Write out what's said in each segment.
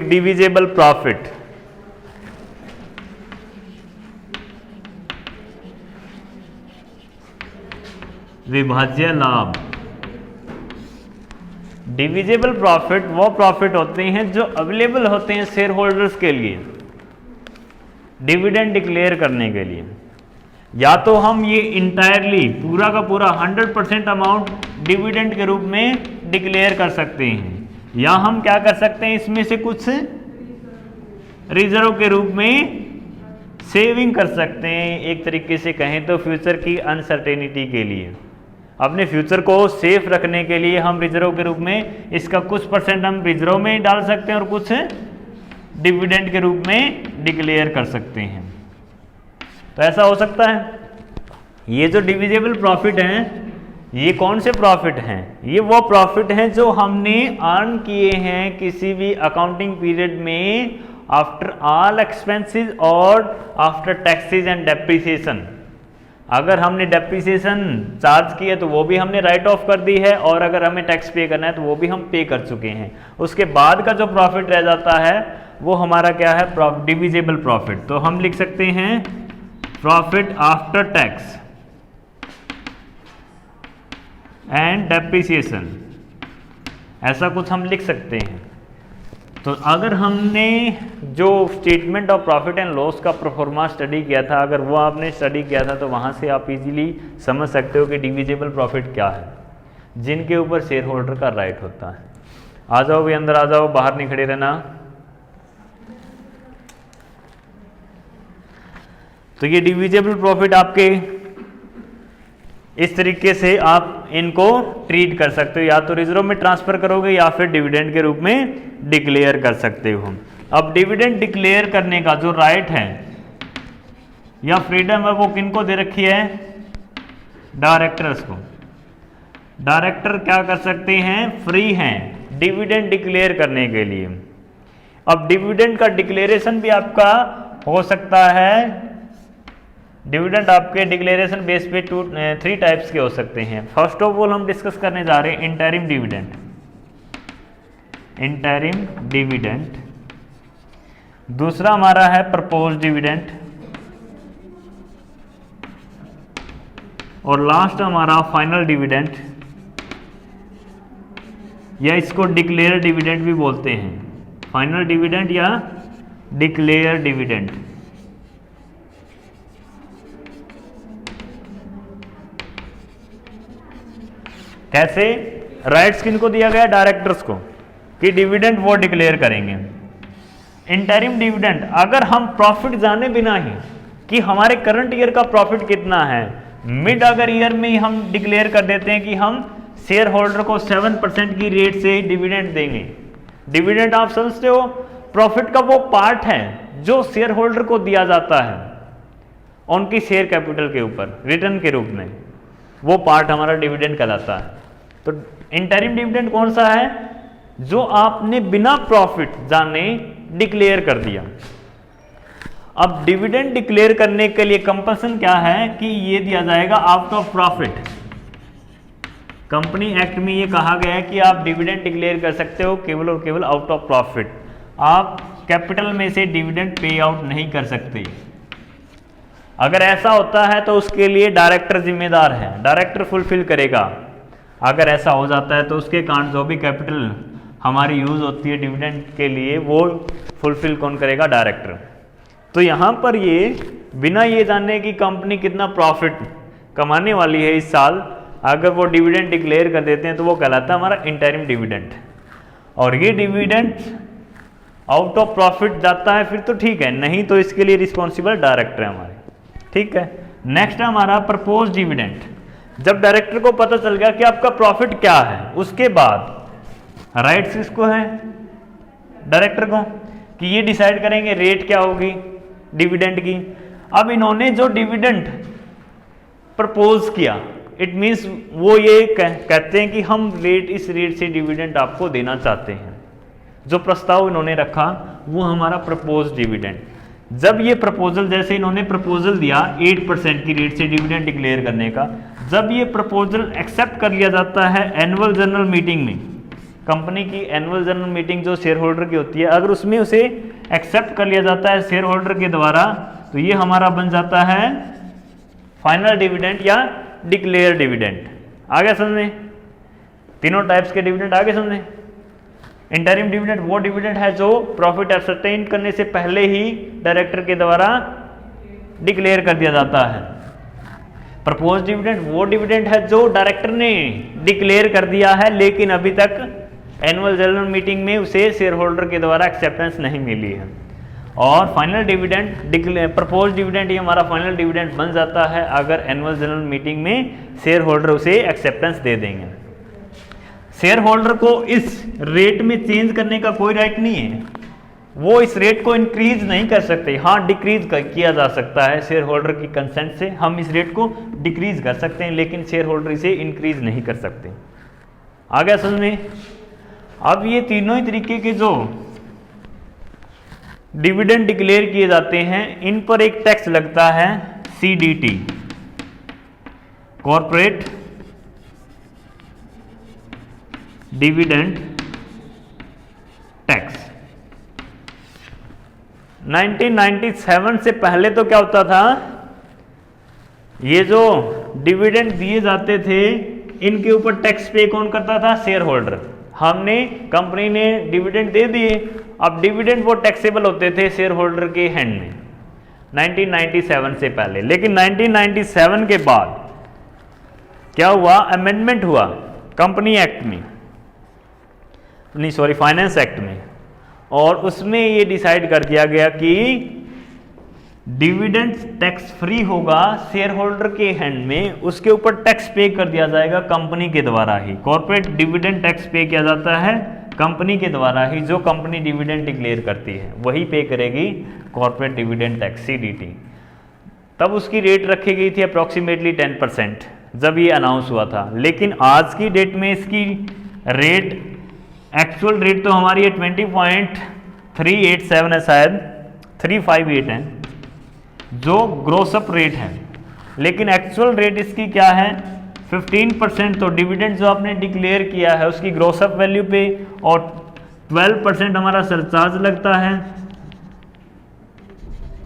Divisible profit, विभाज्य लाभ। Divisible profit वो profit होते हैं जो अवेलेबल होते हैं शेयर होल्डर्स के लिए डिविडेंड डिक्लेयर करने के लिए। या तो हम ये इंटायरली पूरा का पूरा 100% अमाउंट डिविडेंड के रूप में डिक्लेयर कर सकते हैं, या हम क्या कर सकते हैं इसमें से कुछ रिजर्व के रूप में सेविंग कर सकते हैं। एक तरीके से कहें तो फ्यूचर की अनसर्टेनिटी के लिए, अपने फ्यूचर को सेफ रखने के लिए हम रिजर्व के रूप में इसका कुछ परसेंट हम रिजर्व में डाल सकते हैं और कुछ डिविडेंड के रूप में डिक्लेयर कर सकते हैं। तो ऐसा हो सकता है। ये जो डिविजिबल प्रॉफिट हैं, ये कौन से प्रॉफिट हैं? ये वो प्रॉफिट हैं जो हमने अर्न किए हैं किसी भी अकाउंटिंग पीरियड में आफ्टर ऑल एक्सपेंसेस और आफ्टर टैक्सेस एंड डेप्रिसिएशन। अगर हमने डेप्रिसिएशन चार्ज की है तो वो भी हमने राइट ऑफ कर दी है, और अगर हमें टैक्स पे करना है तो वो भी हम पे कर चुके हैं। उसके बाद का जो प्रॉफिट रह जाता है वो हमारा क्या है? Divisible profit. तो हम लिख सकते हैं profit after tax and depreciation, ऐसा कुछ हम लिख सकते हैं। तो अगर हमने जो statement of profit and loss का प्रोफॉर्मा स्टडी किया था, अगर वो आपने स्टडी किया था तो वहाँ से आप इजीली समझ सकते हो कि डिविजिबल प्रॉफिट क्या है, जिनके ऊपर शेयर होल्डर का राइट होता है। आ जाओ भी अंदर आ जाओ, बाहर नहीं खड़े रहना। तो ये डिविजिबल प्रॉफिट आपके इस तरीके से आप इनको ट्रीट कर सकते हो, या तो रिजर्व में ट्रांसफर करोगे या फिर डिविडेंड के रूप में डिक्लेयर कर सकते हो। अब डिविडेंड डिक्लेयर करने का जो राइट है या फ्रीडम है वो किनको दे रखी है? डायरेक्टर्स को। डायरेक्टर क्या कर सकते हैं? फ्री हैं डिविडेंड डिक्लेयर करने के लिए। अब डिविडेंड का डिक्लेरेशन भी आपका हो सकता है। डिविडेंड आपके डिक्लेरेशन बेस पे 3 टाइप्स के हो सकते हैं। फर्स्ट ऑफ ऑल हम डिस्कस करने जा रहे हैं इंटरिम डिविडेंड। Interim dividend. दूसरा हमारा है प्रपोज डिविडेंड, और लास्ट हमारा फाइनल डिविडेंड, या इसको डिक्लेयर डिविडेंड भी बोलते हैं। फाइनल डिविडेंड या डिक्लेयर डिविडेंड। कैसे? राइट्स किनको दिया गया? डायरेक्टर्स को, कि डिविडेंड वो डिक्लेयर करेंगे। इंटरिम डिविडेंड, अगर हम प्रॉफिट जाने बिना ही कि हमारे करंट ईयर का प्रॉफिट कितना है, मिड अगर ईयर में ही हम डिक्लेयर कर देते हैं कि हम शेयर होल्डर को 7% की रेट से डिविडेंड देंगे। डिविडेंड आप समझते हो, प्रॉफिट का वो पार्ट है जो शेयर होल्डर को दिया जाता है उनकी शेयर कैपिटल के ऊपर रिटर्न के रूप में, वो पार्ट हमारा डिविडेंड कहलाता है। तो इंटरिम डिविडेंड कौन सा है? जो आपने बिना प्रॉफिट जाने डिक्लेयर कर दिया। अब डिविडेंड डिक्लेयर करने के लिए कंपल्सन क्या है कि ये दिया जाएगा out of profit. Company act में ये कहा गया है कि आप डिविडेंड डिक्लेयर कर सकते हो केवल और केवल आउट ऑफ प्रॉफिट। आप कैपिटल में से डिविडेंड पे आउट नहीं कर सकते। अगर ऐसा होता है तो उसके लिए डायरेक्टर जिम्मेदार है, डायरेक्टर फुलफिल करेगा। अगर ऐसा हो जाता है तो उसके कारण जो भी कैपिटल हमारी यूज होती है डिविडेंड के लिए वो फुलफिल कौन करेगा? डायरेक्टर। तो यहाँ पर ये बिना ये जानने कि कंपनी कितना प्रॉफिट कमाने वाली है इस साल, अगर वो डिविडेंड डिक्लेयर कर देते हैं तो वो कहलाता है हमारा इंटरिम डिविडेंड। और ये डिविडेंड आउट ऑफ प्रॉफिट जाता है फिर तो ठीक है, नहीं तो इसके लिए रिस्पॉन्सिबल डायरेक्टर है हमारे। ठीक है। नेक्स्ट है हमारा प्रपोज डिविडेंड। जब डायरेक्टर को पता चल गया कि आपका प्रॉफिट क्या है, उसके बाद राइट्स किसको है? डायरेक्टर को, कि ये डिसाइड करेंगे रेट क्या होगी डिविडेंड की। अब इन्होंने जो डिविडेंड प्रपोज किया, इट मीन्स वो ये कहते हैं कि हम इस रेट से डिविडेंड आपको देना चाहते हैं। जो प्रस्ताव इन्होंने रखा वो हमारा प्रपोज डिविडेंड। जब ये प्रपोजल, जैसे इन्होंने प्रपोजल दिया 8% की रेट से डिविडेंड डिक्लेयर करने का, जब ये प्रपोजल एक्सेप्ट कर लिया जाता है एनुअल जनरल मीटिंग में, कंपनी की एनुअल जनरल मीटिंग जो शेयर होल्डर की होती है, अगर उसमें उसे एक्सेप्ट कर लिया जाता है शेयर होल्डर के द्वारा, तो ये हमारा बन जाता है फाइनल डिविडेंड या डिक्लेयर डिविडेंड। आ गया समझ में? तीनों टाइप्स के डिविडेंड आगे समझे। इंटरिम डिविडेंड वो डिविडेंड है जो प्रॉफिट एसर्टेन करने से पहले ही डायरेक्टर के द्वारा डिक्लेयर कर दिया जाता है। प्रपोज डिविडेंड वो डिविडेंड है जो डायरेक्टर ने डिक्लेयर कर दिया है लेकिन अभी तक एनुअल जनरल मीटिंग में उसे शेयर होल्डर के द्वारा एक्सेप्टेंस नहीं मिली है। और फाइनल डिविडेंड प्रपोज डिविडेंड ये हमारा फाइनल डिविडेंड बन जाता है अगर एनुअल जनरल मीटिंग में शेयर होल्डर उसे एक्सेप्टेंस दे देंगे। शेयर होल्डर को इस रेट में चेंज करने का कोई राइट नहीं है, वो इस रेट को इंक्रीज नहीं कर सकते। हाँ, डिक्रीज किया जा सकता है शेयर होल्डर की कंसेंट से, हम इस रेट को डिक्रीज कर सकते हैं लेकिन शेयर होल्डर इसे इंक्रीज नहीं कर सकते। आ गया समझ में? अब ये तीनों ही तरीके के जो डिविडेंड डिक्लेयर किए जाते हैं इन पर एक टैक्स लगता है CDT, कॉर्पोरेट डिविडेंड टैक्स। 1997 से पहले तो क्या होता था, ये जो डिविडेंड दिए जाते थे इनके ऊपर टैक्स पे कौन करता था? Share holder. हमने कंपनी ने डिविडेंड दे दिए, अब डिविडेंड वो टैक्सेबल होते थे शेयर होल्डर के हैंड में 1997 से पहले। लेकिन 1997 के बाद क्या हुआ? अमेंडमेंट हुआ कंपनी एक्ट में, नहीं सॉरी फाइनेंस एक्ट में, और उसमें ये डिसाइड कर दिया गया कि डिविडेंड टैक्स फ्री होगा शेयर होल्डर के हैंड में, उसके ऊपर टैक्स पे कर दिया जाएगा कंपनी के द्वारा ही। कॉर्पोरेट डिविडेंड टैक्स पे किया जाता है कंपनी के द्वारा ही, जो कंपनी डिविडेंड डिक्लेयर करती है वही पे करेगी कॉर्पोरेट डिविडेंड टैक्स CDT। तब उसकी रेट रखी गई थी अप्रॉक्सीमेटली 10% जब ये अनाउंस हुआ था। लेकिन आज की डेट में इसकी रेट, एक्चुअल रेट तो हमारी 20.387 है, शायद 358 है जो ग्रोसअप रेट है, लेकिन एक्चुअल रेट इसकी क्या है? 15%। तो डिविडेंड जो आपने डिक्लेयर किया है उसकी ग्रोसअप वैल्यू पे, और 12% हमारा सरचार्ज लगता है,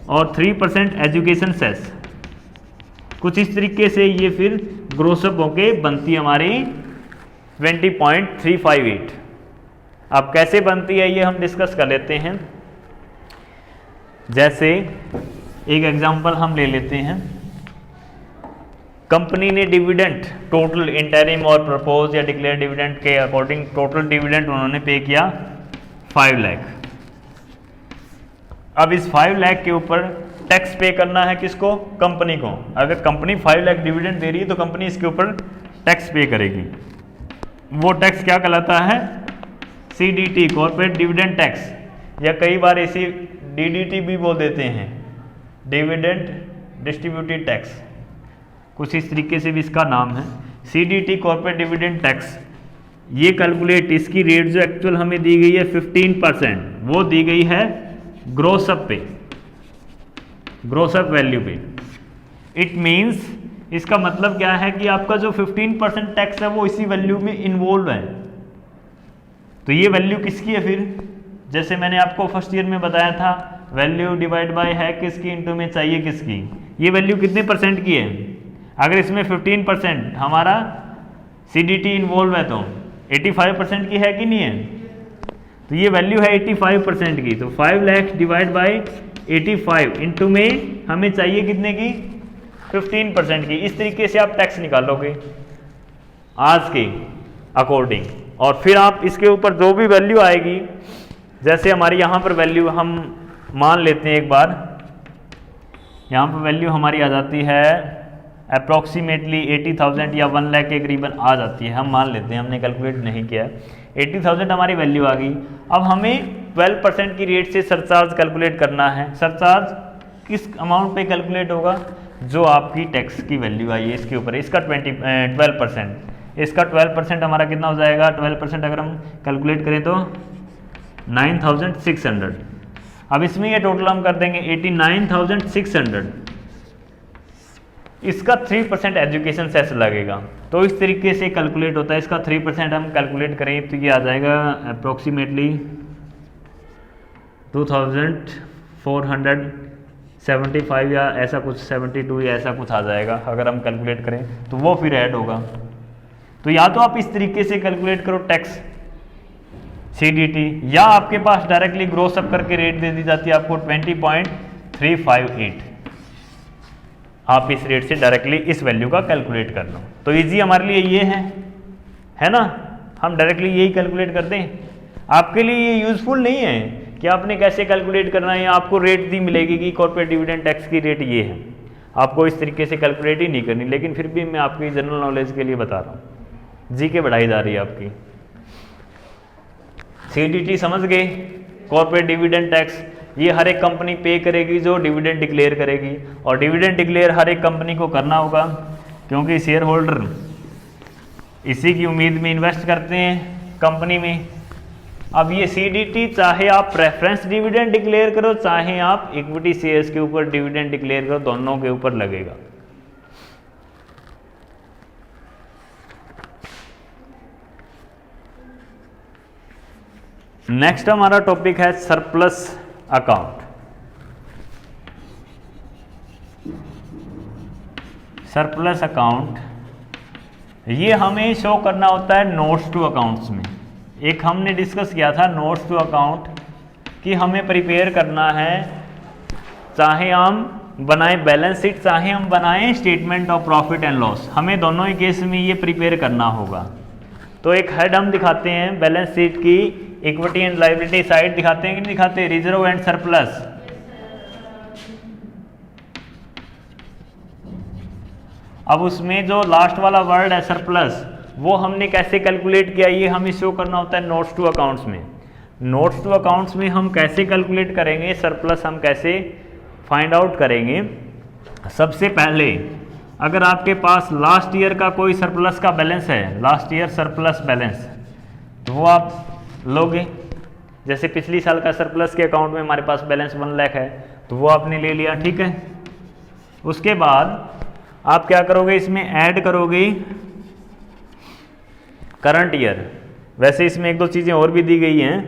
और 3% एजुकेशन सेस। कुछ इस तरीके से ये फिर ग्रोसअप होके बनती है हमारी 20.358। अब कैसे बनती है ये हम डिस्कस कर लेते हैं। जैसे एक एग्जांपल हम ले लेते हैं, कंपनी ने डिविडेंड टोटल इंटरिम और प्रपोज या डिक्लेयर डिविडेंड के अकॉर्डिंग टोटल डिविडेंड उन्होंने पे किया 5 लाख। अब इस 5 लाख के ऊपर टैक्स पे करना है किसको? कंपनी को। अगर कंपनी 5 लाख डिविडेंड दे रही है तो कंपनी इसके ऊपर टैक्स पे करेगी। वो टैक्स क्या कहलाता है? CDT, कॉर्पोरेट डिविडेंड टैक्स, या कई बार इसी DDT भी बोल देते हैं, डिविडेंड डिस्ट्रीब्यूटेड टैक्स, कुछ इस तरीके से भी इसका नाम है। CDT, कॉर्पोरेट डिविडेंड टैक्स, ये कैलकुलेट, इसकी रेट जो एक्चुअल हमें दी गई है 15%, वो दी गई है ग्रोसअप पे, ग्रोसअप वैल्यू पे। इट मीन्स, इसका मतलब क्या है कि आपका जो 15% टैक्स है वो इसी वैल्यू में इन्वॉल्व है। तो ये वैल्यू किसकी है फिर? जैसे मैंने आपको फर्स्ट ईयर में बताया था, वैल्यू डिवाइड बाय है किसकी इंटू में चाहिए किसकी। ये वैल्यू कितने परसेंट की है? अगर इसमें 15% हमारा CDT इन्वॉल्व है तो 85% की है कि नहीं है? तो ये वैल्यू है 85% की। तो 5 लाख डिवाइड बाय 85 इंटू में हमें चाहिए कितने की? 15% की। इस तरीके से आप टैक्स निकालोगे आज के अकॉर्डिंग, और फिर आप इसके ऊपर जो भी वैल्यू आएगी, जैसे हमारी यहाँ पर वैल्यू हम मान लेते हैं एक बार, यहाँ पर वैल्यू हमारी आ जाती है अप्रॉक्सीमेटली 80,000 या 1 लाख के करीबन आ जाती है, हम मान लेते हैं, हमने कैलकुलेट नहीं किया। 80,000 हमारी वैल्यू आ गई। अब हमें 12% की रेट से सरचार्ज कैलकुलेट करना है। सरचार्ज किस अमाउंट पे कैलकुलेट होगा? जो आपकी टैक्स की वैल्यू आई है इसके ऊपर, इसका 12%, इसका 12% हमारा कितना हो जाएगा? 12% अगर हम कैलकुलेट करें तो 9,600। अब इसमें ये टोटल हम कर देंगे 89,600 इसका 3% एजुकेशन सेस लगेगा। तो इस तरीके से कैलकुलेट होता है, इसका 3% हम कैलकुलेट करें तो ये आ जाएगा अप्रोक्सीमेटली 2475 या ऐसा कुछ, 72 या ऐसा कुछ आ जाएगा अगर हम कैलकुलेट करें तो वो फिर ऐड होगा। तो या तो आप इस तरीके से कैलकुलेट करो टैक्स CDT, या आपके पास डायरेक्टली ग्रोस अप करके रेट दे दी जाती है आपको 20.358, आप इस रेट से डायरेक्टली इस वैल्यू का कैलकुलेट कर लो। तो इजी हमारे लिए ये है ना, हम डायरेक्टली यही कैलकुलेट करते हैं। आपके लिए ये यूजफुल नहीं है कि आपने कैसे कैलकुलेट करना है, आपको रेट दी मिलेगी कि कॉर्पोरेट डिविडेंड टैक्स की रेट ये है, आपको इस तरीके से कैलकुलेट ही नहीं करनी। लेकिन फिर भी मैं आपकी जनरल नॉलेज के लिए बता रहा हूँ, जी के बढ़ाई जा रही है आपकी। CDT समझ गए, कॉर्पोरेट डिविडेंड टैक्स, ये हर एक कंपनी पे करेगी जो डिविडेंड डिक्लेयर करेगी, और डिविडेंड डिक्लेयर हर एक कंपनी को करना होगा क्योंकि शेयर होल्डर इसी की उम्मीद में इन्वेस्ट करते हैं कंपनी में। अब ये CDT चाहे आप प्रेफरेंस डिविडेंड डिक्लेयर करो, चाहे आप इक्विटी शेयर्स के ऊपर डिविडेंड डिक्लेयर करो, दोनों के ऊपर लगेगा। नेक्स्ट हमारा टॉपिक है सरप्लस अकाउंट। सरप्लस अकाउंट ये हमें शो करना होता है नोट्स टू अकाउंट्स में। एक हमने डिस्कस किया था नोट्स टू अकाउंट कि हमें प्रिपेयर करना है, चाहे हम बनाएं बैलेंस शीट, चाहे हम बनाएं statement of profit and loss, हमें दोनों ही केस में ये प्रिपेयर करना होगा। तो एक हेड हम दिखाते हैं बैलेंस शीट की, इक्विटी एंड लायबिलिटी साइड दिखाते हैं कि नहीं दिखाते, रिजर्व एंड सरप्लस। अब उसमें जो लास्ट वाला वर्ड है सरप्लस, वो हमने कैसे कैलकुलेट किया, ये हमें शो करना होता है नोट्स टू अकाउंट्स में। नोट्स टू अकाउंट्स में हम कैसे कैलकुलेट करेंगे सरप्लस, हम कैसे फाइंड आउट करेंगे। सबसे पहले अगर आपके पास लास्ट ईयर का कोई सरप्लस का बैलेंस है, लास्ट ईयर सरप्लस बैलेंस, तो वो आप लोगे। जैसे पिछली साल का सरप्लस के अकाउंट में हमारे पास बैलेंस 1 लाख है, तो वो आपने ले लिया, ठीक है। उसके बाद आप क्या करोगे, इसमें ऐड करोगे करंट ईयर। वैसे इसमें एक दो चीज़ें और भी दी गई हैं,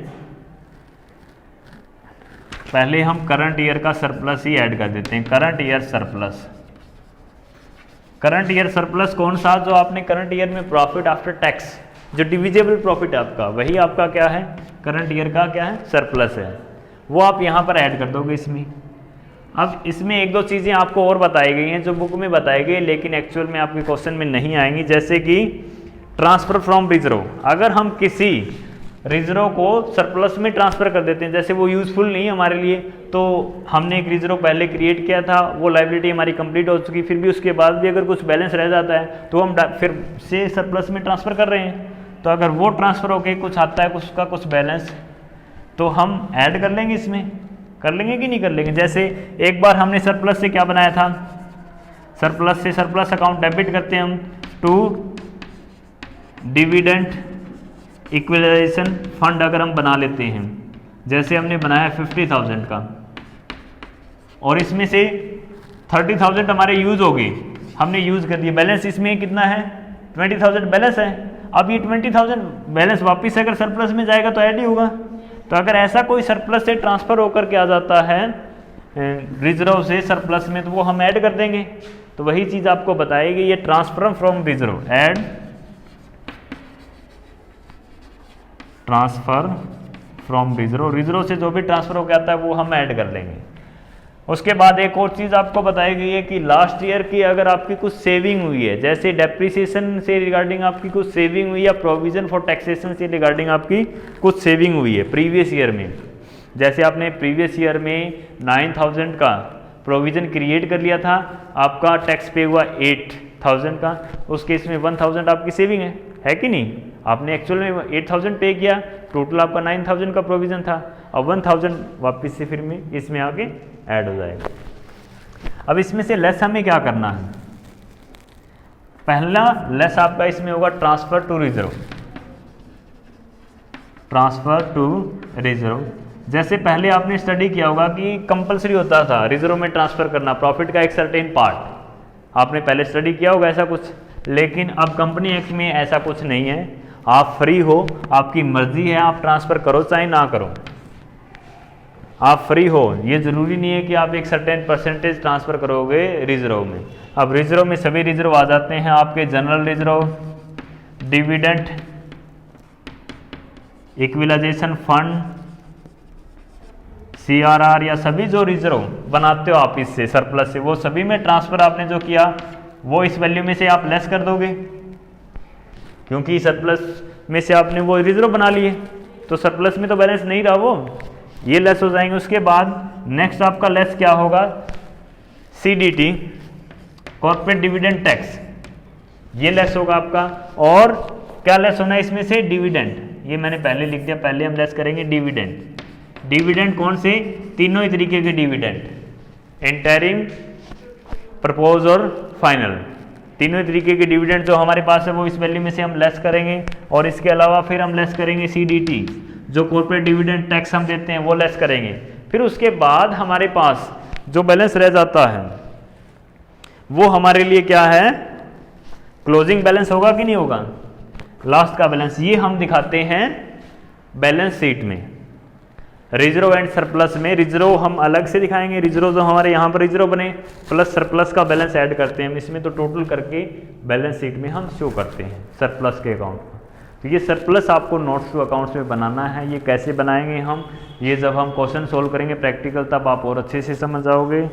पहले हम करंट ईयर का सरप्लस ही ऐड कर देते हैं। Current year surplus, current year surplus कौन सा, जो आपने करंट ईयर में प्रॉफिट आफ्टर टैक्स, जो डिविजिबल प्रॉफिट है आपका, वही आपका क्या है, करंट ईयर का क्या है, सरप्लस है। वो आप यहाँ पर ऐड कर दोगे इसमें। अब इसमें एक दो चीज़ें आपको और बताई गई हैं जो बुक में बताई गई, लेकिन एक्चुअल में आपके क्वेश्चन में नहीं आएंगी। जैसे कि ट्रांसफर फ्रॉम रिजर्व, अगर हम किसी रिजर्व को सरप्लस में ट्रांसफर कर देते हैं, जैसे वो यूजफुल नहीं है हमारे लिए, तो हमने एक रिजर्व पहले क्रिएट किया था, वो लायबिलिटी हमारी कंप्लीट हो चुकी, फिर भी उसके बाद भी अगर कुछ बैलेंस रह जाता है तो हम फिर से सरप्लस में ट्रांसफर कर रहे हैं। तो अगर वो ट्रांसफर होके कुछ आता है, उसका कुछ बैलेंस, तो हम ऐड कर लेंगे, इसमें कर लेंगे कि नहीं कर लेंगे। जैसे एक बार हमने सरप्लस से क्या बनाया था, सरप्लस से सरप्लस अकाउंट डेबिट करते हैं हम टू डिविडेंड इक्वलाइजेशन फंड, अगर हम बना लेते हैं, जैसे हमने बनाया 50,000 का, और इसमें से 30,000 हमारे यूज हो गए, हमने यूज कर दिया, बैलेंस इसमें कितना है, 20,000 बैलेंस है। अब ये 20,000 बैलेंस वापस अगर सरप्लस में जाएगा तो ऐड ही होगा। तो अगर ऐसा कोई सरप्लस से ट्रांसफर होकर के आ जाता है रिजर्व से सरप्लस में, तो वो हम ऐड कर देंगे। तो वही चीज आपको बताएगी, ये transfer from reserve, add transfer from reserve, reserve से जो भी ट्रांसफर हो आता है वो हम ऐड कर लेंगे। उसके बाद एक और चीज़ आपको बताई गई है कि लास्ट ईयर की अगर आपकी कुछ सेविंग हुई है, जैसे डेप्रिसिएशन से रिगार्डिंग आपकी कुछ सेविंग हुई है, प्रोविजन फॉर टैक्सेशन से रिगार्डिंग आपकी कुछ सेविंग हुई है प्रीवियस ईयर में, जैसे आपने प्रीवियस ईयर में 9,000 का प्रोविजन क्रिएट कर लिया था, आपका टैक्स पे हुआ 8,000 का, उस केस में 1,000 आपकी सेविंग है कि नहीं। आपने एक्चुअल में 8,000 पे किया, टोटल आपका 9,000 का प्रोविजन था, अब 1,000 वापस से फिर में इसमें आके ऐड हो जाएगा। अब इसमें से लेस हमें क्या करना है, पहला लेस आपका इसमें होगा transfer to reserve, transfer to reserve. जैसे पहले आपने स्टडी किया होगा कि कंपलसरी होता था रिजर्व में ट्रांसफर करना प्रॉफिट का एक सर्टेन पार्ट, आपने पहले स्टडी किया होगा ऐसा कुछ, लेकिन अब कंपनी एक्ट में ऐसा कुछ नहीं है। आप फ्री हो, आपकी मर्जी है, आप ट्रांसफ़र करो चाहे ना करो, आप फ्री हो। ये ज़रूरी नहीं है कि आप एक सर्टेन परसेंटेज ट्रांसफ़र करोगे रिजर्व में। अब रिजर्व में सभी रिजर्व आ जाते हैं आपके, general reserve, dividend, equalisation fund, CRR, या सभी जो रिजर्व बनाते हो आप इससे सरप्लस से, वो सभी में ट्रांसफ़र आपने जो किया वो इस वैल्यू में से आप लेस कर दोगे, क्योंकि सरप्लस में से आपने वो रिजर्व बना लिए, तो सरप्लस में तो बैलेंस नहीं रहा, वो ये लेस हो जाएंगे। उसके बाद नेक्स्ट आपका लेस क्या होगा, CDT, कॉर्पोरेट डिविडेंड टैक्स, ये लेस होगा आपका। और क्या लेस होना है इसमें से, डिविडेंड, ये मैंने पहले लिख दिया, पहले हम लेस करेंगे डिविडेंड। डिविडेंड कौन से, तीनों ही तरीके के डिविडेंड, इंटरिम, प्रपोज और फाइनल, तीनों तरीके के डिविडेंड जो हमारे पास है वो इस वैल्यू में से हम लेस करेंगे। और इसके अलावा फिर हम लेस करेंगे CDT, जो कॉर्पोरेट डिविडेंड टैक्स हम देते हैं वो लेस करेंगे। फिर उसके बाद हमारे पास जो बैलेंस रह जाता है वो हमारे लिए क्या है, क्लोजिंग बैलेंस होगा कि नहीं होगा, लास्ट का बैलेंस। ये हम दिखाते हैं बैलेंस शीट में। रिजर्व एंड सरप्लस में रिजर्व हम अलग से दिखाएंगे, रिजर्व जो हमारे यहाँ पर रिजर्व बने प्लस सरप्लस का बैलेंस ऐड करते हैं हम इसमें, तो टोटल करके बैलेंस शीट में हम शो करते हैं सरप्लस के अकाउंट को। तो ये सरप्लस आपको नोट्स टू अकाउंट्स में बनाना है। ये कैसे बनाएंगे हम, ये जब हम क्वेश्चन सोल्व करेंगे प्रैक्टिकल, तब आप और अच्छे से समझ जाओगे।